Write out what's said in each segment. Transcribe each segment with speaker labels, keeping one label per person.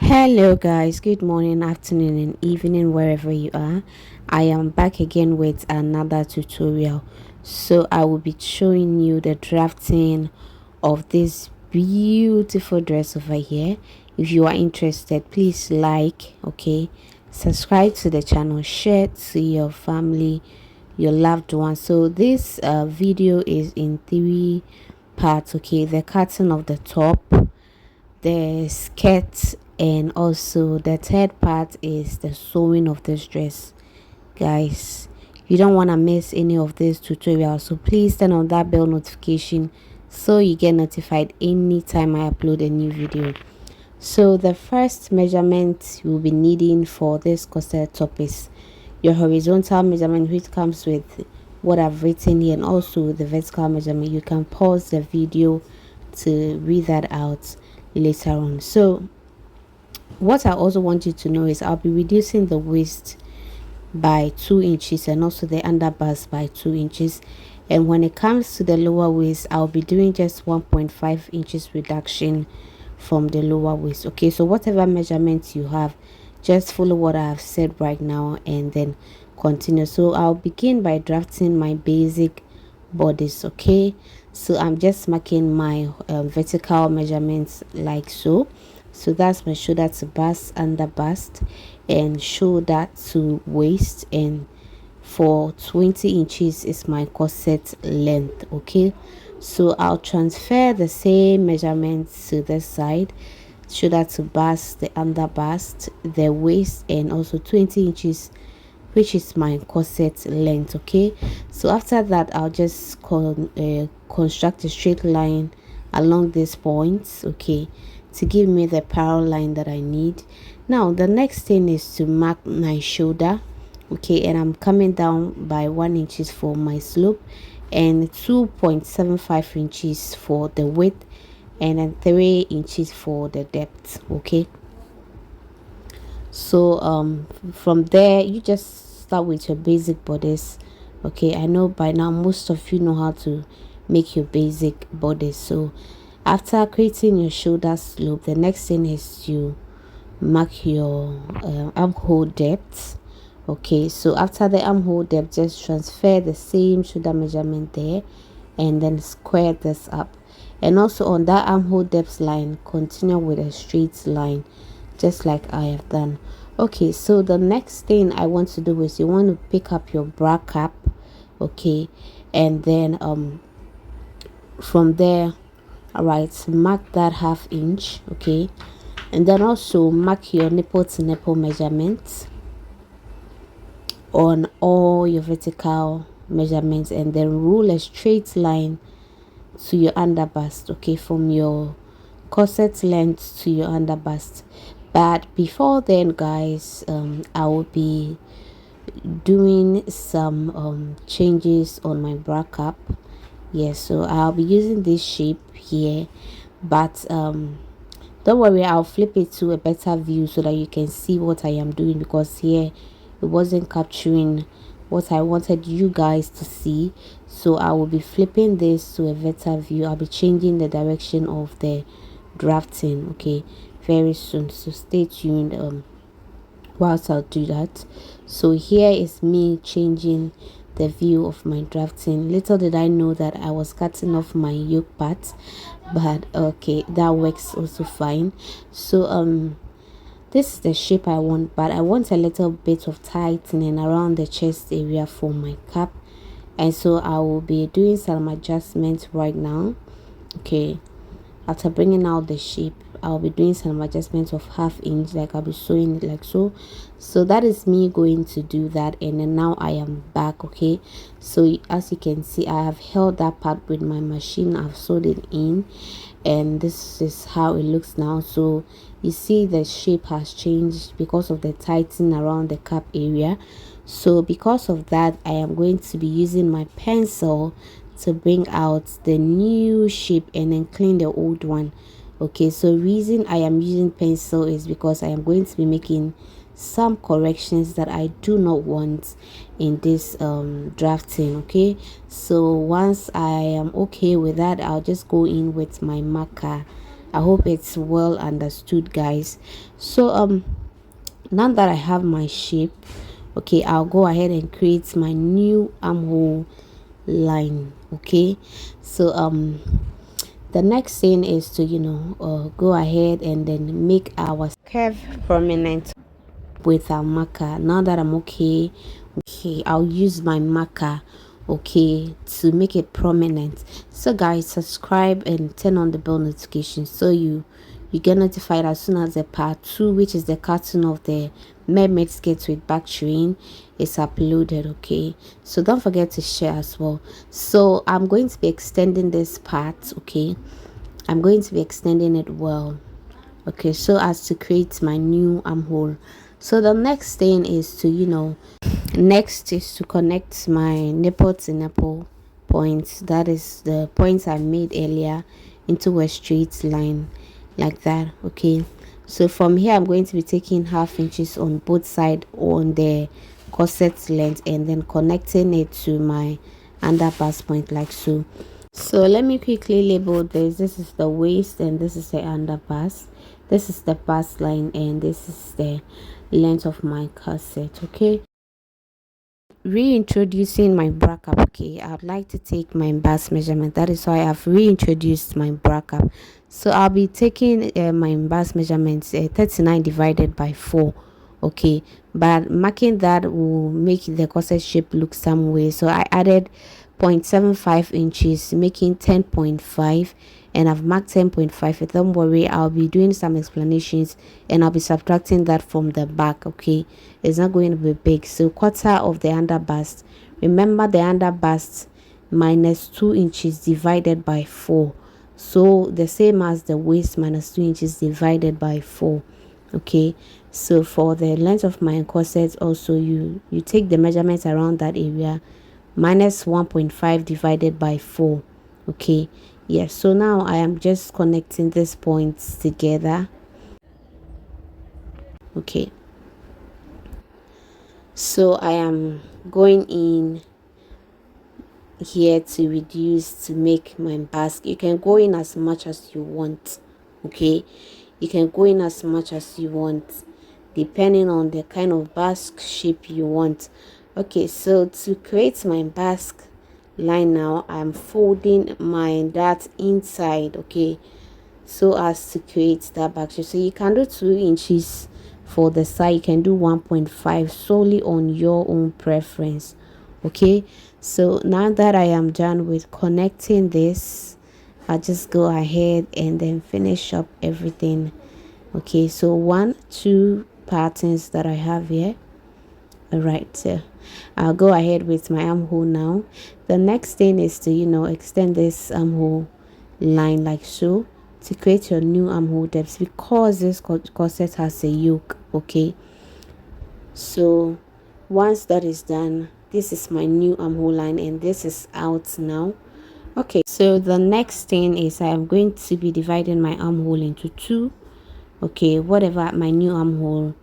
Speaker 1: Hello guys, good morning, afternoon and evening wherever you are. I am back again with another tutorial. So I will be showing you the drafting of this beautiful dress over here. If you are interested, please subscribe to the channel, share to your family, your loved ones. So this video is in three parts. Okay, the cutting of the top, the skirt, and also the third part is the sewing of this dress. Guys, you don't want to miss any of this tutorial, so please turn on that bell notification so you get notified anytime I upload a new video. So the first measurement you'll be needing for this corset top is your horizontal measurement, which comes with what I've written here, and also the vertical measurement. You can pause the video to read that out later on. So what I also want you to know is I'll be reducing the waist by 2 inches and also the underbust by 2 inches, and when it comes to the lower waist, I'll be doing just 1.5 inches reduction from the lower waist. Okay, so whatever measurements you have, just follow what I have said right now and then continue. So I'll begin by drafting my basic bodice. Okay, so I'm just marking my vertical measurements like so. So that's my shoulder to bust, under bust, and shoulder to waist, and for 20 inches is my corset length. Okay, so I'll transfer the same measurements to this side, shoulder to bust, the under bust, the waist, and also 20 inches, which is my corset length. Okay, so after that I'll just construct a straight line along these points, okay, to give me the parallel line that I need. Now the next thing is to mark my shoulder. Okay, and I'm coming down by 1 inches for my slope and 2.75 inches for the width, and then 3 inches for the depth. Okay, so from there you just start with your basic bodice. Okay, I know by now most of you know how to make your basic bodice. So after creating your shoulder slope, the next thing is to mark your armhole depth. Okay, so after the armhole depth, just transfer the same shoulder measurement there and then square this up, and also on that armhole depth line continue with a straight line just like I have done. Okay, so the next thing I want to do is you want to pick up your bra cap. Okay, and then from there, all right, mark that ½ inch. Okay, and then also mark your nipple to nipple measurements on all your vertical measurements, and then rule a straight line to your underbust. Okay, from your corset length to your underbust. But before then, guys, I will be doing some changes on my bra cap. Yes, so I'll be using this shape here, but don't worry, I'll flip it to a better view so that you can see what I am doing, because here it wasn't capturing what I wanted you guys to see. So I will be flipping this to a better view. I'll be changing the direction of the drafting, okay, very soon, so stay tuned whilst I'll do that. So here is me changing the view of my drafting. Little did I know that I was cutting off my yoke part, but okay, that works also fine. So this is the shape I want, but I want a little bit of tightening around the chest area for my cap, and so I will be doing some adjustments right now. Okay, after bringing out the shape, I'll be doing some adjustments of ½ inch, like I'll be sewing it like so. So that is me going to do that, and then now I am back. Okay, so as you can see, I have held that part with my machine, I've sewed it in, and this is how it looks now. So you see the shape has changed because of the tightening around the cap area. So because of that, I am going to be using my pencil to bring out the new shape and then clean the old one. Okay, so reason I am using pencil is because I am going to be making some corrections that I do not want in this drafting. Okay, so once I am okay with that, I'll just go in with my marker I hope it's well understood, guys. So now that I have my shape, okay, I'll go ahead and create my new armhole line. Okay, so the next thing is to go ahead and then make our curve prominent with our marker. Now that I'm okay, I'll use my marker, okay, to make it prominent. So guys, subscribe and turn on the bell notification so you get notified as soon as the part 2, which is the cartoon of the mermaid skirt with back train, is uploaded. Okay, so don't forget to share as well. So I'm going to be extending this part. Okay, I'm going to be extending it well, okay, so as to create my new armhole. So the next thing is to next is to connect my nipple to nipple points, that is the points I made earlier, into a straight line like that. Okay, so from here I'm going to be taking half inches on both sides on the corset length and then connecting it to my underbust point like so. So let me quickly label this. This is the waist and this is the underbust. This is the bust line and this is the length of my corset. Okay, reintroducing my bra cap. Okay, I would like to take my bust measurement. That is why I've reintroduced my bra cap. So I'll be taking my bust measurements 39 divided by 4. Okay, but marking that will make the corset shape look some way, so I added 0.75 inches, making 10.5, and I've marked 10.5. Don't worry, I'll be doing some explanations and I'll be subtracting that from the back. Okay, it's not going to be big. So quarter of the under bust, remember the under bust minus 2 inches divided by 4, so the same as the waist minus 2 inches divided by 4. Okay, so for the length of my corset also, you take the measurements around that area, minus 1.5 divided by 4. Okay, yes, so now I am just connecting these points together. Okay, so I am going in here to reduce to make my basket. You can go in as much as you want. Okay, you can go in as much as you want depending on the kind of basque shape you want. Okay, so to create my basque line now, I'm folding my that inside, okay, so as to create that back shape. So you can do 2 inches for the side, you can do 1.5, solely on your own preference. Okay, so now that I am done with connecting this, I'll just go ahead and then finish up everything. Okay, so 2 patterns that I have here. All right, so I'll go ahead with my armhole now. The next thing is to extend this armhole line like so to create your new armhole depth, because this corset has a yoke. Okay, so once that is done, this is my new armhole line and this is out now. Okay, so the next thing is I am going to be dividing my armhole into 2. Okay, whatever my new armhole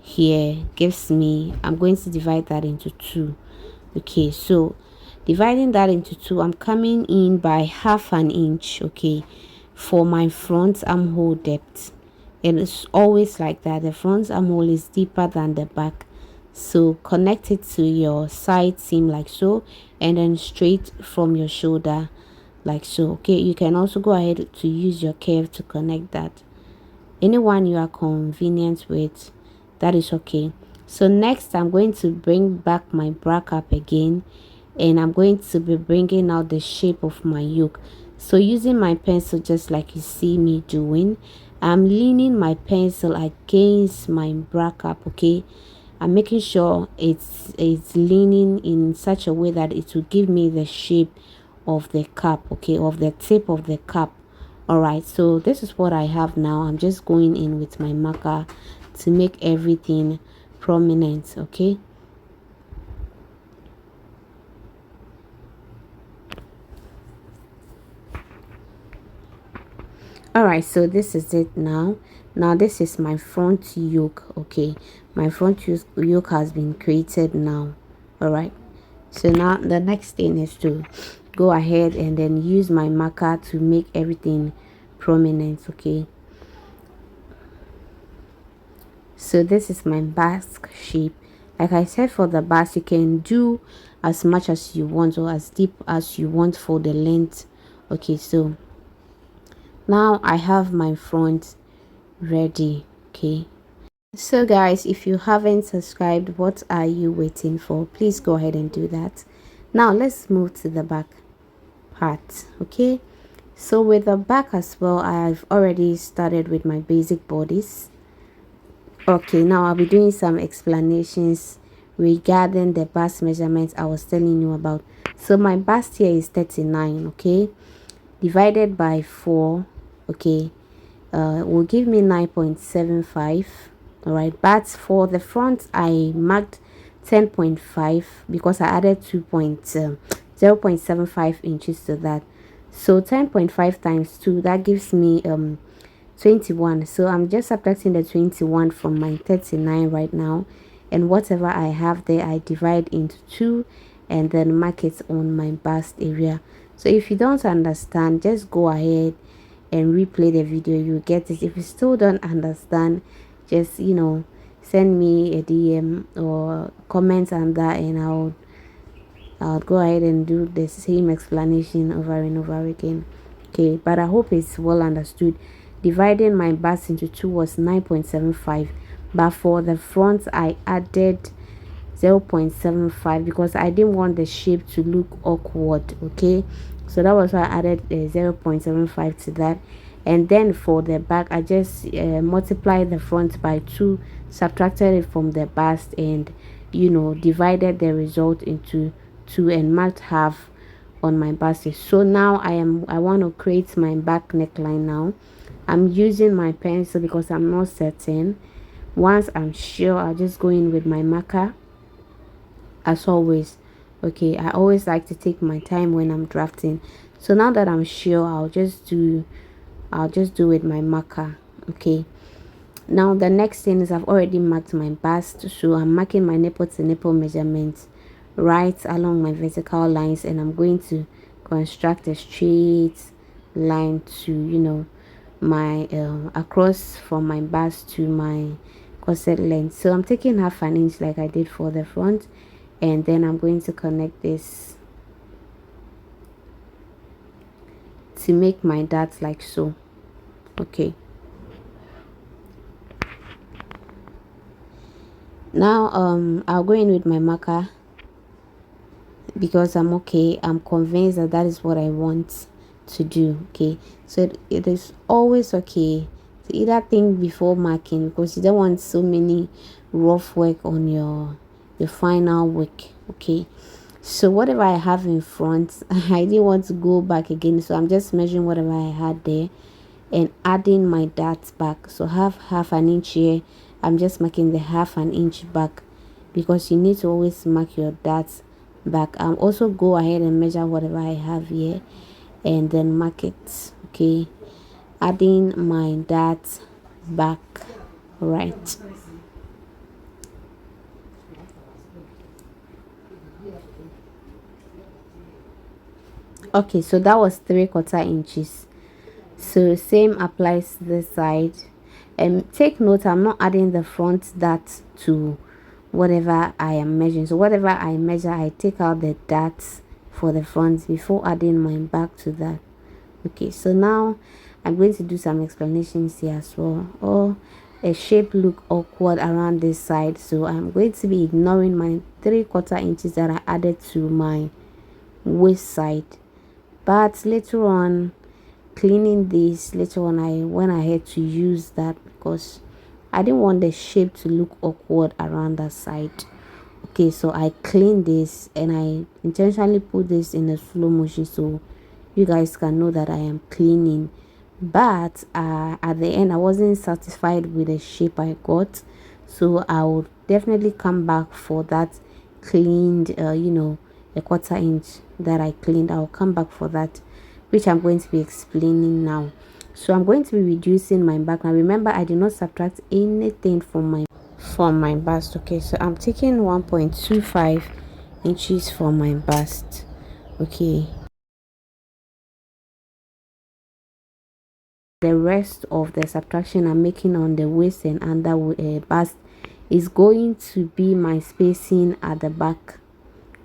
Speaker 1: here gives me, I'm going to divide that into 2. Okay, so dividing that into 2, I'm coming in by half an inch, okay, for my front armhole depth. And it's always like that, the front armhole is deeper than the back, so connect it to your side seam like so, and then straight from your shoulder like so. Okay, you can also go ahead to use your curve to connect that. Anyone you are convenient with, that is okay. So next I'm going to bring back my bra cap again, and I'm going to be bringing out the shape of my yoke. So using my pencil, just like you see me doing, I'm leaning my pencil against my bra cap. Okay, I'm making sure it's leaning in such a way that it will give me the shape of the cap, okay, of the tip of the cap. All right, so this is what I have now. I'm just going in with my marker to make everything prominent. Okay, all right, so this is it now. This is my front yoke. Okay, my front yoke has been created now. All right, so now the next thing is to go ahead and then use my marker to make everything prominent. Okay, so this is my bust shape. Like I said, for the bust you can do as much as you want or as deep as you want for the length. Okay, so now I have my front ready. Okay, so guys, if you haven't subscribed, what are you waiting for? Please go ahead and do that. Now let's move to the back part. Okay, so with the back as well, I've already started with my basic bodice. Okay, now I'll be doing some explanations regarding the bust measurements I was telling you about. So my bust here is 39. Okay, divided by 4. Okay, will give me 9.75. all right, but for the front I marked 10.5 because I added 0.75 inches to that. So 10.5 times 2, that gives me 21. So I'm just subtracting the 21 from my 39 right now, and whatever I have there I divide into 2 and then mark it on my bust area. So if you don't understand, just go ahead and replay the video, you get it. If you still don't understand, just send me a DM or comment under, and I'll go ahead and do the same explanation over and over again. Okay, but I hope it's well understood. Dividing my bust into 2 was 9.75, but for the front I added 0.75 because I didn't want the shape to look awkward. Okay, so that was why I added 0.75 to that. And then for the back I just multiplied the front by 2, subtracted it from the bust, and divided the result into 2 and marked half on my bust. So now I want to create my back neckline. Now I'm using my pencil because I'm not certain. Once I'm sure, I'll just go in with my marker as always. Okay, I always like to take my time when I'm drafting. So now that I'm sure, I'll just do with my marker. Okay, now the next thing is I've already marked my bust, so I'm marking my nipple to nipple measurements right along my vertical lines, and I'm going to construct a straight line to my across from my bust to my corset length. So I'm taking half an inch like I did for the front, and then I'm going to connect this to make my dart like so. Okay, now I'll go in with my marker because I'm convinced that that is what I want to do. Okay, so it is always okay to either think before marking, because you don't want so many rough work on your final work. Okay, so whatever I have in front I didn't want to go back again, so I'm just measuring whatever I had there and adding my darts back. So half an inch here, I'm just marking the half an inch back because you need to always mark your darts back. Also go ahead and measure whatever I have here and then mark it. Okay, adding my darts back. Right, okay, so that was 3/4 inches. So same applies this side. And take note, I'm not adding the front dart to whatever I am measuring. So whatever I measure, I take out the darts for the front before adding my back to that. Okay, so now I'm going to do some explanations here as well. Oh, a shape look awkward around this side, so I'm going to be ignoring my 3/4 inches that I added to my waist side. But later on, cleaning this, later on I went ahead to use that because I didn't want the shape to look awkward around that side. Okay, so I cleaned this and I intentionally put this in a slow motion so you guys can know that I am cleaning. But at the end I wasn't satisfied with the shape I got, so I would definitely come back for that cleaned a 1/4 inch that I cleaned. I'll come back for that, which I'm going to be explaining now. So I'm going to be reducing my back. Now remember, I did not subtract anything from my bust. Okay, so I'm taking 1.25 inches for my bust. Okay, the rest of the subtraction I'm making on the waist and under bust is going to be my spacing at the back.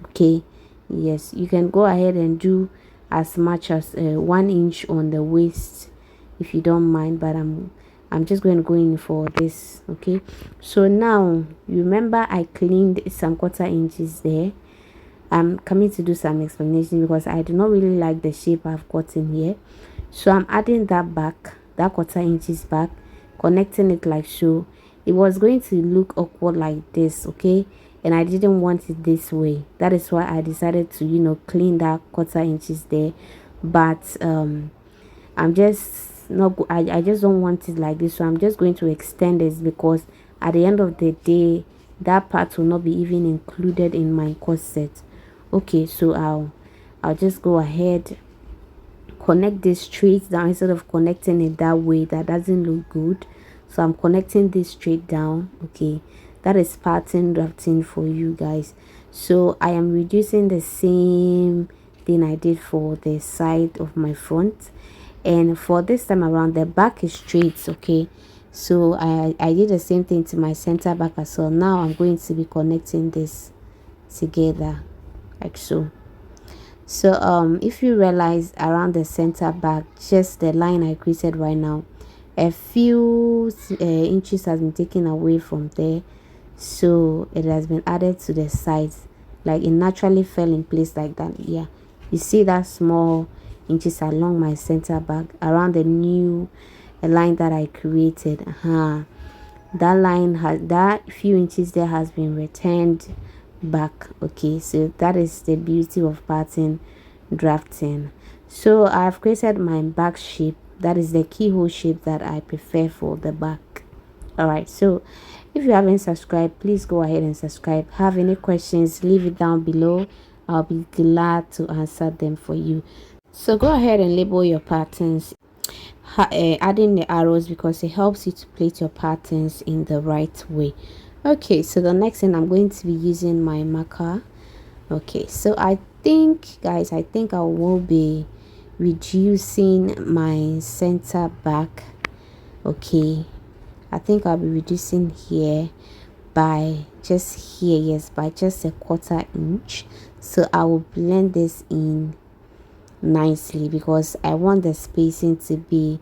Speaker 1: Okay, yes, you can go ahead and do as much as 1 inch on the waist if you don't mind, but I'm just going to go in for this. Okay, so now remember I cleaned some 1/4 inches there. I'm coming to do some explanation because I do not really like the shape I've gotten here. So I'm adding that back, that 1/4 inches back, connecting it like so. It was going to look awkward like this, okay, and I didn't want it this way. That is why I decided to, clean that 1/4 inches there. But I'm just not I just don't want it like this, so I'm just going to extend this because at the end of the day that part will not be even included in my corset. Okay, so I'll just go ahead, connect this straight down instead of connecting it that way. That doesn't look good, so I'm connecting this straight down. Okay, that is pattern drafting for you guys. So I am reducing the same thing I did for the side of my front, and for this time around the back is straight. Okay, so I did the same thing to my center back as well. Now I'm going to be connecting this together like so. So if you realize around the center back, just the line I created right now, a few inches has been taken away from there, so it has been added to the sides, like it naturally fell in place like that. Yeah, you see that small inches along my center back around the new line that I created. That line has, that few inches there has been returned back. Okay, so that is the beauty of pattern drafting. So I've created my back shape, that is the keyhole shape that I prefer for the back. All right, so if you haven't subscribed, please go ahead and subscribe. Have any questions, leave it down below. I'll be glad to answer them for you. So go ahead and label your patterns, adding the arrows because it helps you to place your patterns in the right way. Okay, so the next thing I'm going to be using my marker. Okay, so I think guys, I think I will be reducing my center back. Okay, I think I'll be reducing here by just here, yes, by just a 1/4 inch. So I will blend this in nicely because I want the spacing to be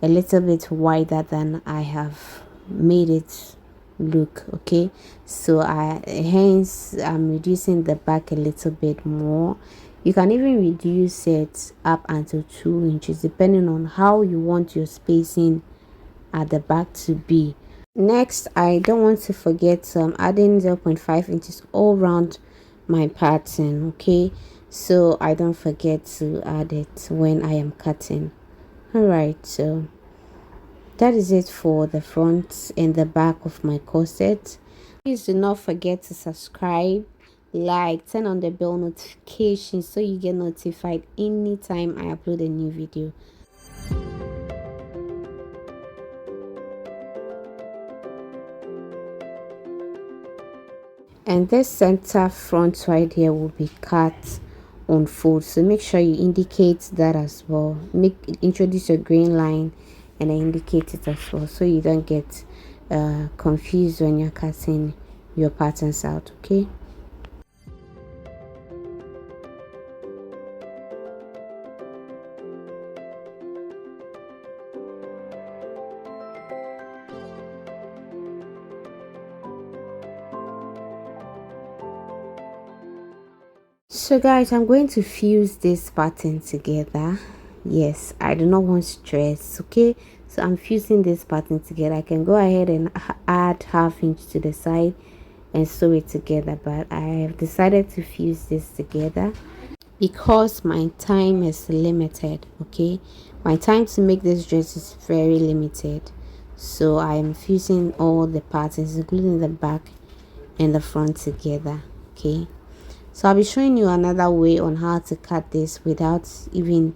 Speaker 1: a little bit wider than I have made it look. Okay, so I'm reducing the back a little bit more. You can even reduce it up until 2 inches depending on how you want your spacing at the back to be. Next, I don't want to forget adding 0.5 inches all around my pattern. Okay, so I don't forget to add it when I am cutting. All right, so that is it for the front and the back of my corset. Please do not forget to subscribe, like, turn on the bell notification so you get notified anytime I upload a new video. And this center front right here will be cut on fold, so make sure you indicate that as well. Introduce your green line and I indicate it as well so you don't get confused when you're cutting your patterns out. Okay, so guys, I'm going to fuse this pattern together. Yes, I do not want stress. Okay, so I'm fusing this pattern together. I can go ahead and add 1/2 inch to the side and sew it together, but I have decided to fuse this together because my time is limited. Okay, my time to make this dress is very limited, so I am fusing all the patterns including the back and the front together. Okay, so I'll be showing you another way on how to cut this without even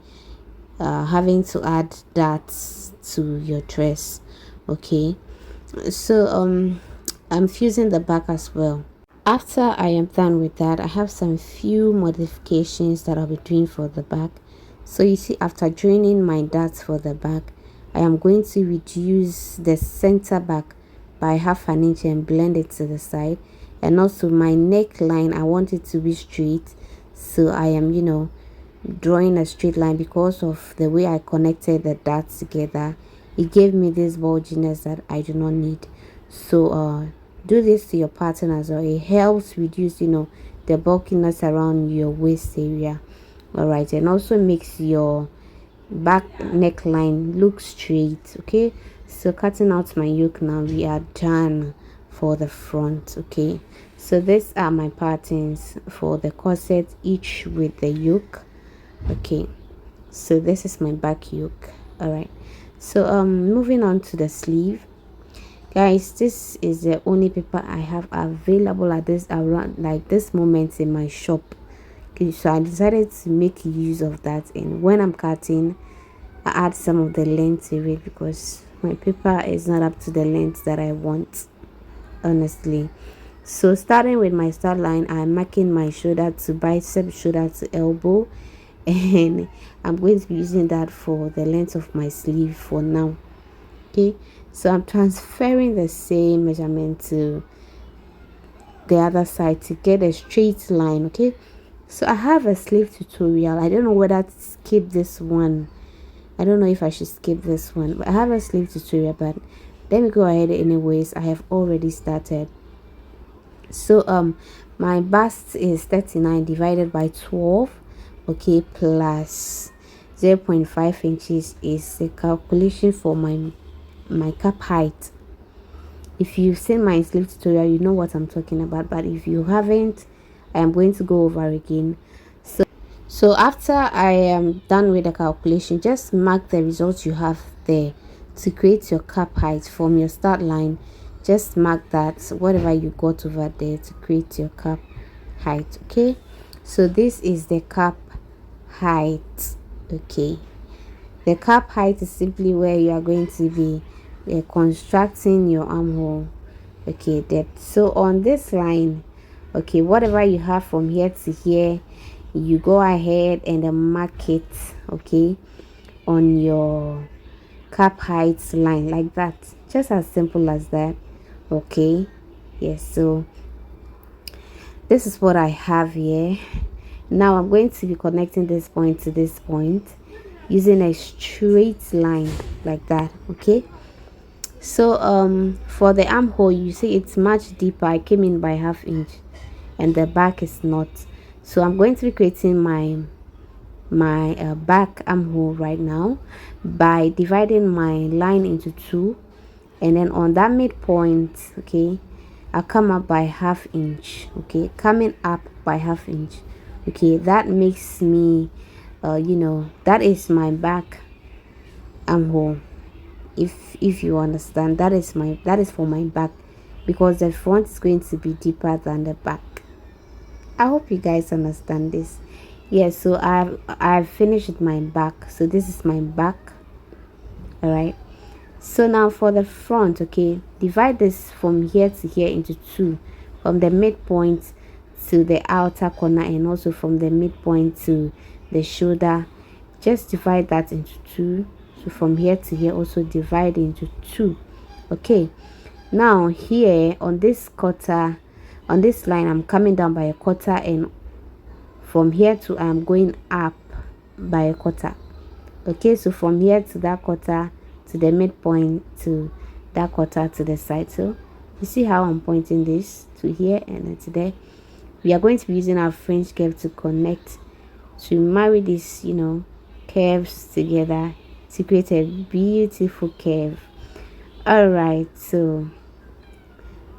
Speaker 1: having to add that to your dress. Okay, so I'm fusing the back as well. After I am done with that, I have some few modifications that I'll be doing for the back. So you see, after joining my darts for the back, I am going to reduce the center back by 1/2 inch and blend it to the side. And also my neckline, I want it to be straight, so I am, drawing a straight line because of the way I connected the dots together. It gave me this bulginess that I do not need. So do this to your pattern as well. It helps reduce the bulkiness around your waist area. All right, and also makes your back neckline look straight. Okay, so cutting out my yoke now, we are done for the front. Okay, so these are my patterns for the corset, each with the yoke. Okay, so this is my back yoke. All right, so moving on to the sleeve, guys. This is the only paper I have available at this moment in my shop. Okay, so I decided to make use of that, and when I'm cutting, I add some of the length to it because my paper is not up to the length that I want, honestly. So starting with my start line, I'm marking my shoulder to bicep, shoulder to elbow, and I'm going to be using that for the length of my sleeve for now. Okay, so I'm transferring the same measurement to the other side to get a straight line. Okay, so I have a sleeve tutorial. I don't know whether to skip this one. I don't know if I should skip this one, but I have a sleeve tutorial, but let me go ahead anyways. I have already started. So my bust is 39 divided by 12, okay, plus 0.5 inches is the calculation for my cap height. If you've seen my sleeve tutorial, you know what I'm talking about, but if you haven't, I am going to go over again. So after I am done with the calculation, just mark the results you have there to create your cap height from your start line. Just mark that whatever you got over there to create your cap height. Okay, so this is the cap height. Okay, the cap height is simply where you are going to be constructing your armhole. Okay, so on this line, okay, whatever you have from here to here, you go ahead and mark it, okay, on your cap height line like that. Just as simple as that. Okay, yes, so this is what I have here. Now I'm going to be connecting this point to this point using a straight line like that. Okay, so for the armhole, you see it's much deeper. I came in by 1/2 inch and the back is not, so I'm going to be creating my back armhole right now by dividing my line into two, and then on that midpoint, okay, I'll come up by 1/2 inch. Okay, coming up by 1/2 inch. Okay, that makes me that is my back armhole. If you understand, that is for my back, because the front is going to be deeper than the back. I hope you guys understand this. Yes, so I've finished my back, so this is my back. All right, so now for the front, okay, divide this from here to here into two, from the midpoint to the outer corner, and also from the midpoint to the shoulder. Just divide that into two. So from here to here also divide into two. Okay, now here on this quarter, on this line, I'm coming down by a quarter, and from here to I'm going up by a quarter. Okay, so from here to that quarter to the midpoint to that quarter to the side. So you see how I'm pointing this to here and to there. We are going to be using our French curve to connect, to marry these curves together to create a beautiful curve. All right, so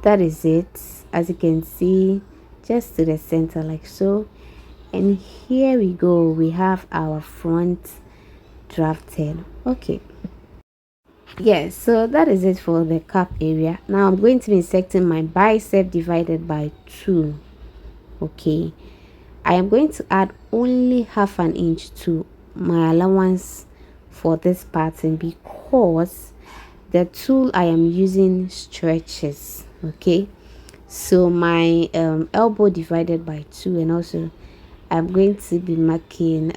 Speaker 1: that is it. As you can see, just to the center like so, and here we go, we have our front drafted. Okay, yes, so that is it for the cap area. Now I'm going to be inserting my bicep divided by 2. Okay, I am going to add only 1/2 inch to my allowance for this pattern because the tool I am using stretches. Okay, so my elbow divided by 2, and also I'm going to be marking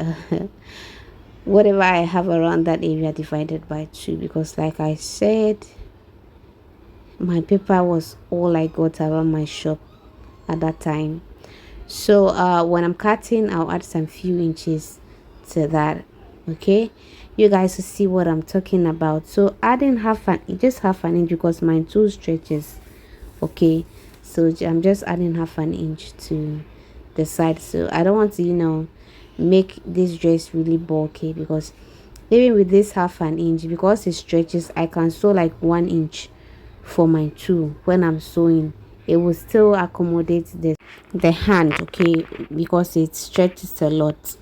Speaker 1: whatever I have around that area divided by 2, because like I said, my paper was all I got around my shop at that time. So when I'm cutting, I'll add some few inches to that. Okay, you guys will see what I'm talking about. So adding just half an inch, because my tool stretches. Okay, so I'm just adding half an inch to the side. So I don't want to, make this dress really bulky, because even with this half an inch, because it stretches, I can sew like 1 inch for my tool. When I'm sewing, it will still accommodate the hand, okay, because it stretches a lot,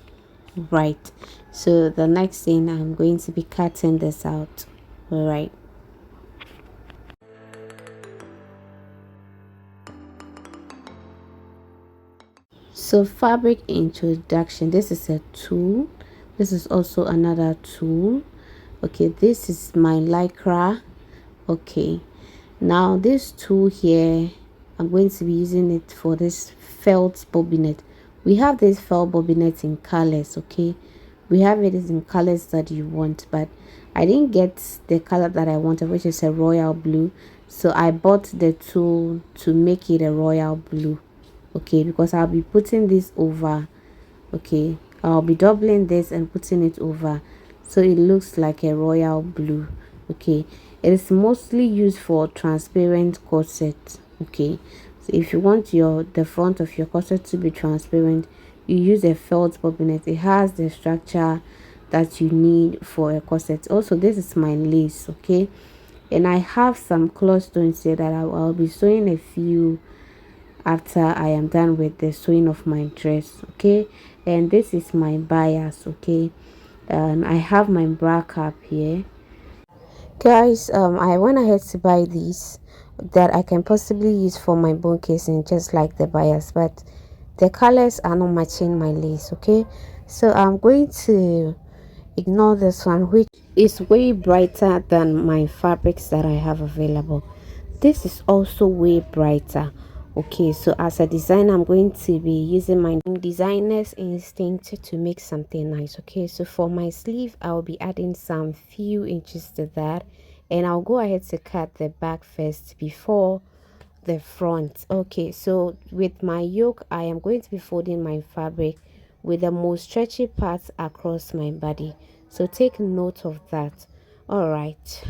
Speaker 1: right? So the next thing, I'm going to be cutting this out. All right. So fabric introduction, this is a tool, this is also another tool. Okay, this is my lycra. Okay, now this tool here, I'm going to be using it for this felt bobbinet. We have this felt bobbinet in colors. Okay, we have it in colors that you want, but I didn't get the color that I wanted, which is a royal blue. So I bought the tool to make it a royal blue. Okay, because I'll be putting this over. Okay, I'll be doubling this and putting it over, so it looks like a royal blue. Okay, it is mostly used for transparent corset. Okay, so if you want the front of your corset to be transparent, you use a felt bobbinet. It has the structure that you need for a corset. Also, this is my lace. Okay, and I have some cloth stones here that I'll be sewing a few after I am done with the sewing of my dress. Okay, and this is my bias. Okay, and I have my bra cap here, guys. I went ahead to buy these that I can possibly use for my bone casing, just like the bias, but the colors are not matching my lace. Okay, so I'm going to ignore this one, which is way brighter than my fabrics that I have available. This is also way brighter. Okay, so as a designer, I'm going to be using my designer's instinct to make something nice. Okay, so for my sleeve, I'll be adding some few inches to that, and I'll go ahead to cut the back first before the front. Okay, so with my yoke, I am going to be folding my fabric with the most stretchy parts across my body, so take note of that. All right.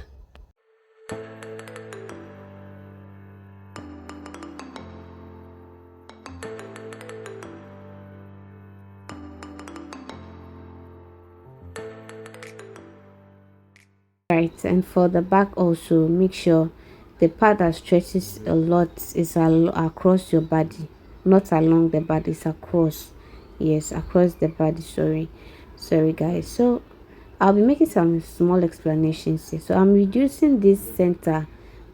Speaker 1: Right, and for the back also, make sure the part that stretches a lot is across your body, not along the body, it's across. Yes, across the body. Sorry guys. So I'll be making some small explanations here. So I'm reducing this center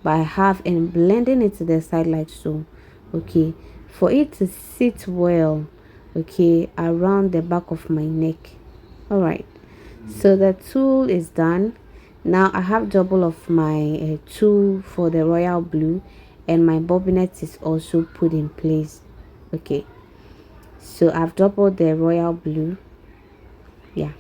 Speaker 1: by half and blending it to the side like so. Okay, for it to sit well, okay, around the back of my neck. All right, so the tool is done. Now I have double of my tool for the royal blue, and my bobbinet is also put in place. Okay, so I've doubled the royal blue. Yeah,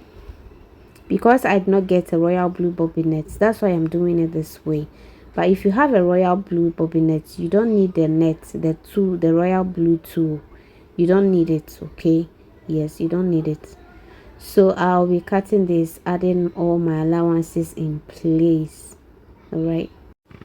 Speaker 1: because I did not get a royal blue bobbinet, that's why I'm doing it this way. But if you have a royal blue bobbinet, you don't need the net, the royal blue tool. You don't need it. Okay, yes, you don't need it. So I'll be cutting this, adding all my allowances in place. All right,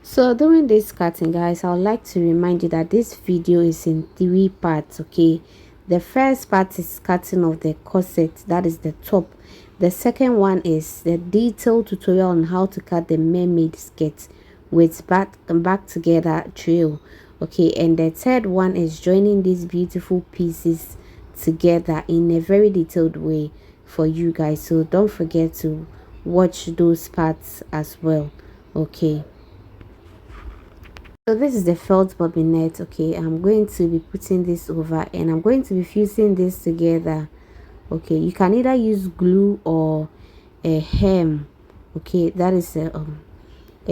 Speaker 1: so during this cutting, guys, I would like to remind you that this video is in 3 parts. Okay, the first part is cutting of the corset, that is the top. The second one is the detailed tutorial on how to cut the mermaid skirt with back together trail. Okay, and the third one is joining these beautiful pieces together in a very detailed way for you guys. So don't forget to watch those parts as well. Okay, so this is the felt bobbinet. Okay, I'm going to be putting this over, and I'm going to be fusing this together. Okay, you can either use glue or a hem. Okay, that is a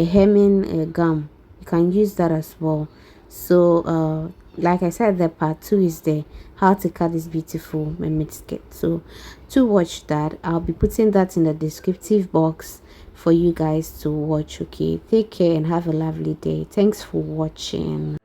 Speaker 1: hemming gum. You can use that as well. So like I said, the part 2 is there, how to cut this beautiful mermaid skirt. So to watch that, I'll be putting that in the descriptive box for you guys to watch. Okay, take care and have a lovely day. Thanks for watching.